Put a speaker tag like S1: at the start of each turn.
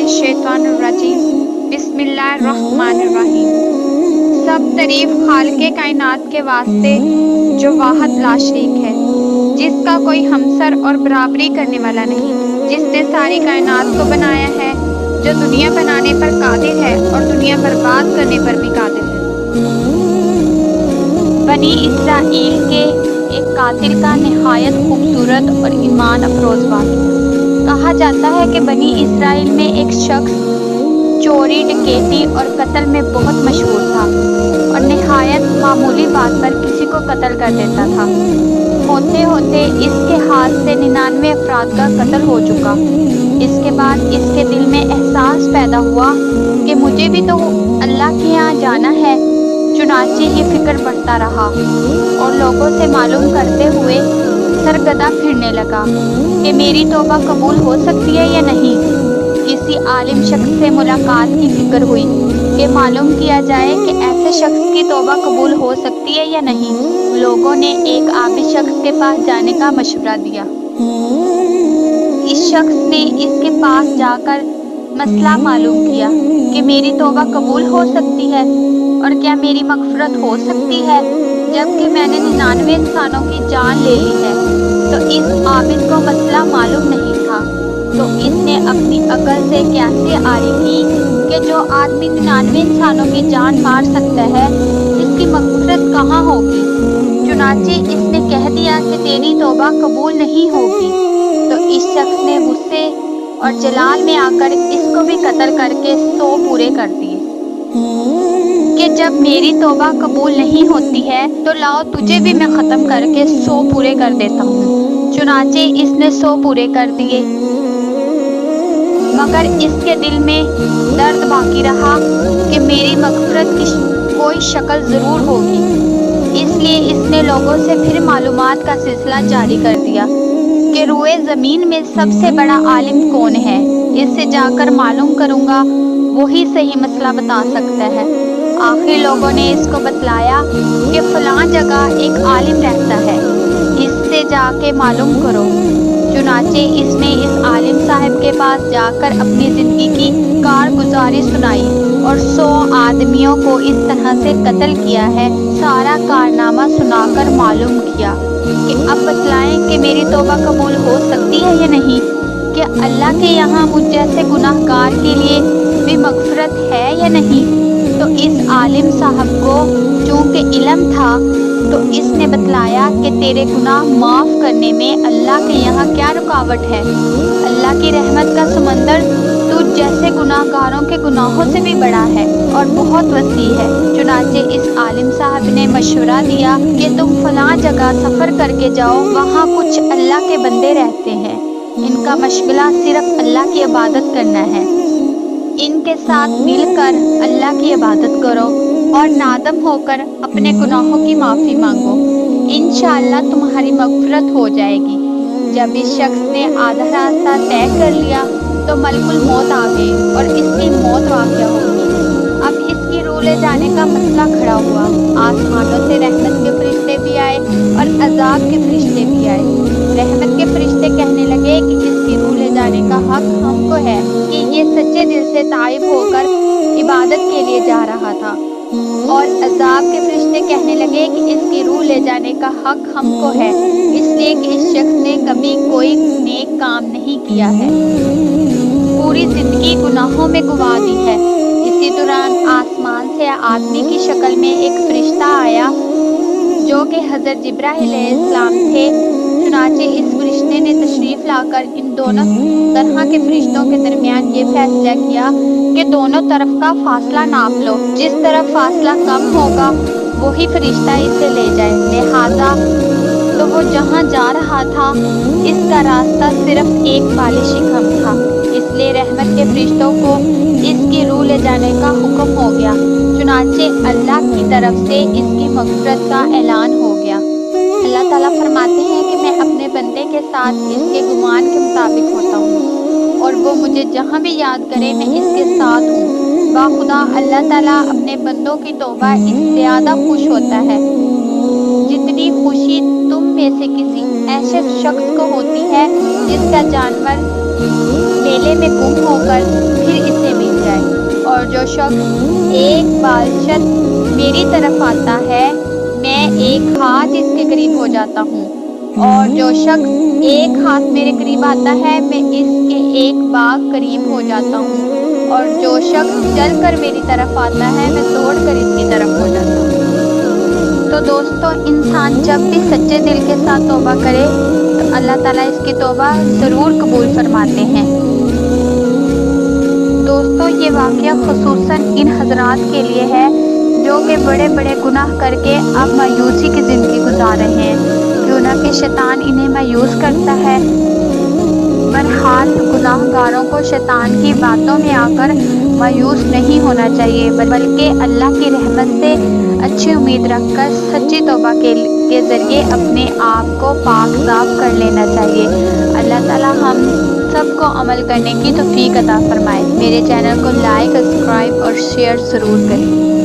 S1: मिनश्शैतानिर्रजीम बिस्मिल्लाहिर्रहमानिर्रहीम। सब तारीफ खालिक़े कायनात के वास्ते जो वाहद ला शरीक है, जिसका कोई हमसर और बराबरी करने वाला नहीं, जिसने सारी कायनात को बनाया है, जो दुनिया बनाने पर कादिर है और दुनिया बर्बाद करने पर भी कादिर है। बनी इसराइल के एक कातिल का निहायत खूबसूरत और ईमान अफरोज वाक़या। कहा जाता है कि बनी इसराइल में एक शख्स चोरी, डकैती और कत्ल में बहुत मशहूर था और निहायत मामूली बात पर किसी को कत्ल कर देता था। होते होते इसके हाथ से 99 अफराद का कत्ल हो चुका। इसके बाद इसके दिल में एहसास पैदा हुआ कि मुझे भी तो अल्लाह के यहाँ जाना है। चुनाचे ये फिक्र बढ़ता रहा और लोगों से मालूम करते हुए सरगदा फिरने लगा कि मेरी तौबा कबूल हो सकती है या नहीं। किसी आलिम शख्स से मुलाकात की फिक्र हुई कि मालूम किया जाए कि ऐसे शख्स की तौबा कबूल हो सकती है या नहीं। लोगों ने एक आबिद शख्स के पास जाने का मशवरा दिया। इस शख्स ने इसके पास जाकर मसला मालूम किया कि मेरी तौबा कबूल हो सकती है और क्या मेरी मगफरत हो सकती है, जबकि मैंने 99 इंसानों की जान ले ली है। तो इस आबिद को मसला मालूम नहीं था, तो इसने अपनी अकल से कैसे आरी की कि जो आदमी 99 इंसानों की जान मार सकता है, इसकी मगफरत कहाँ होगी। चुनाचे इसने कह दिया कि तेरी तौबा कबूल नहीं होगी। तो इस शख्स ने गुस्से और जलाल में आकर इसको भी कत्ल करके 100 पूरे कर दिए कि जब मेरी तौबा कबूल नहीं होती है तो लाओ तुझे भी मैं ख़त्म करके 100 पूरे कर देता हूँ। चुनाचे इसने 100 पूरे कर दिए, मगर इसके दिल में दर्द बाकी रहा कि मेरी मगफरत की कोई शक्ल ज़रूर होगी। इसलिए इसने लोगों से फिर मालूमात का सिलसिला जारी कर दिया कि रुए ज़मीन में सबसे बड़ा आलिम कौन है। इससे जाकर मालूम करूँगा, वही सही मसला बता सकता है। आखिर लोगों ने इसको बतलाया कि फलां जगह एक आलिम रहता है, इससे जाके मालूम करो। चुनाचे इसने इस आलिम साहब के पास जाकर अपनी ज़िंदगी की कारगुजारी सुनाई और 100 आदमियों को इस तरह से कत्ल किया है, सारा कारनामा सुनाकर मालूम किया कि अब बतलाएं कि मेरी तौबा कबूल हो सकती है या नहीं। क्या अल्लाह के यहाँ मुझ जैसे गुनाहगार के लिए भी मगफरत है या नहीं। तो इस आलिम साहब को चूँकि इल्म था, तो इसने बतलाया कि तेरे गुनाह माफ़ करने में अल्लाह के यहाँ क्या रुकावट है। अल्लाह की रहमत का समंदर तुझ जैसे गुनाहगारों के गुनाहों से भी बड़ा है और बहुत वसी है। चुनाचे इस आलिम साहब ने मशवरा दिया कि तुम फलां जगह सफ़र करके जाओ, वहाँ कुछ अल्लाह के बंदे रहते हैं, इनका मशगला सिर्फ अल्लाह की इबादत करना है। इनके साथ मिलकर अल्लाह की इबादत करो और नादम होकर अपने गुनाहों की माफ़ी मांगो, इंशाअल्लाह तुम्हारी मग़फ़िरत हो जाएगी। जब इस शख्स ने आधा रास्ता तय कर लिया तो मलकुल मौत आ गई और इसकी मौत वाक़या हो गई। अब इसकी रूह ले जाने का मसला खड़ा हुआ। आसमानों से रहमत के फरिश्ते भी आए और अजाब के फरिश्ते भी आए। रहमत के फरिश्ते कहने लगे कि इसकी रूह ले जाने का हक हमको है कि ये सच्चे दिल से ताइब होकर इबादत के लिए जा रहा था, और अजाब के फरिश्ते कहने लगे कि इसकी रूह ले जाने का हक हमको है, इसलिए कि इस शख्स ने कभी कोई नेक काम नहीं किया है, पूरी ज़िंदगी गुनाहों में गुवा दी है। इसी दौरान आसमान से आदमी की शक्ल में एक फरिश्ता आया जो कि हज़रत जिब्राइल अलैहिस्सलाम थे। चुनाचे इस फरिश्ते ने तशरीफ़ लाकर इन दोनों तरह के फरिश्तों के दरमियान ये फैसला किया कि दोनों तरफ का फासला नाप लो, जिस तरफ फासला कम होगा वही फरिश्ता इसे ले जाए। लिहाजा तो वो जहाँ जा रहा था इसका रास्ता सिर्फ एक बालिशी कम था, इसलिए रहमत के फरिश्तों को इसकी रूह ले जाने का हुक्म हो गया। चुनाचे अल्लाह की तरफ से इसकी मग़फ़िरत का ऐलान हो गया। अल्लाह ताला फरमाते हैं कि मैं अपने बंदे के साथ इसके गुमान के मुताबिक होता हूँ और वो मुझे जहाँ भी याद करे मैं इसके साथ हूँ। बाखुदा अल्लाह ताला अपने बंदों की तौबा इससे ज़्यादा खुश होता है जितनी खुशी तुम में से किसी ऐसे शख्स को होती है जिसका जानवर मेले में गुम होकर फिर پھر اسے مل جائے۔ اور جو شخص ایک بالشت میری طرف آتا ہے میں ایک ہاتھ اس کے قریب ہو جاتا ہوں، اور جو شخص ایک ہاتھ میرے قریب آتا ہے میں اس کے ایک باغ قریب ہو جاتا ہوں، اور جو شخص چل کر میری طرف آتا ہے میں دوڑ کر اس کی طرف ہو جاتا ہوں۔ تو دوستو، انسان جب بھی سچے دل کے ساتھ توبہ کرے تو اللہ تعالیٰ اس کی توبہ ضرور قبول فرماتے ہیں۔ دوستو، یہ واقعہ خصوصاً ان حضرات کے لیے ہے جو کہ بڑے بڑے گناہ کر کے اب مایوسی کی زندگی گزار رہے ہیں، کیوں نہ کہ شیطان انہیں مایوس کرتا ہے۔ بہرحال گناہ گاروں کو شیطان کی باتوں میں آ کر مایوس نہیں ہونا چاہیے، بلکہ اللہ کی رحمت سے اچھی امید رکھ کر سچی توبہ کے ذریعے اپنے آپ کو پاک صاف کر لینا چاہیے۔ اللہ تعالیٰ ہم سب کو عمل کرنے کی توفیق عطا فرمائے۔ میرے چینل کو لائک، سبسکرائب اور شیئر ضرور کریں۔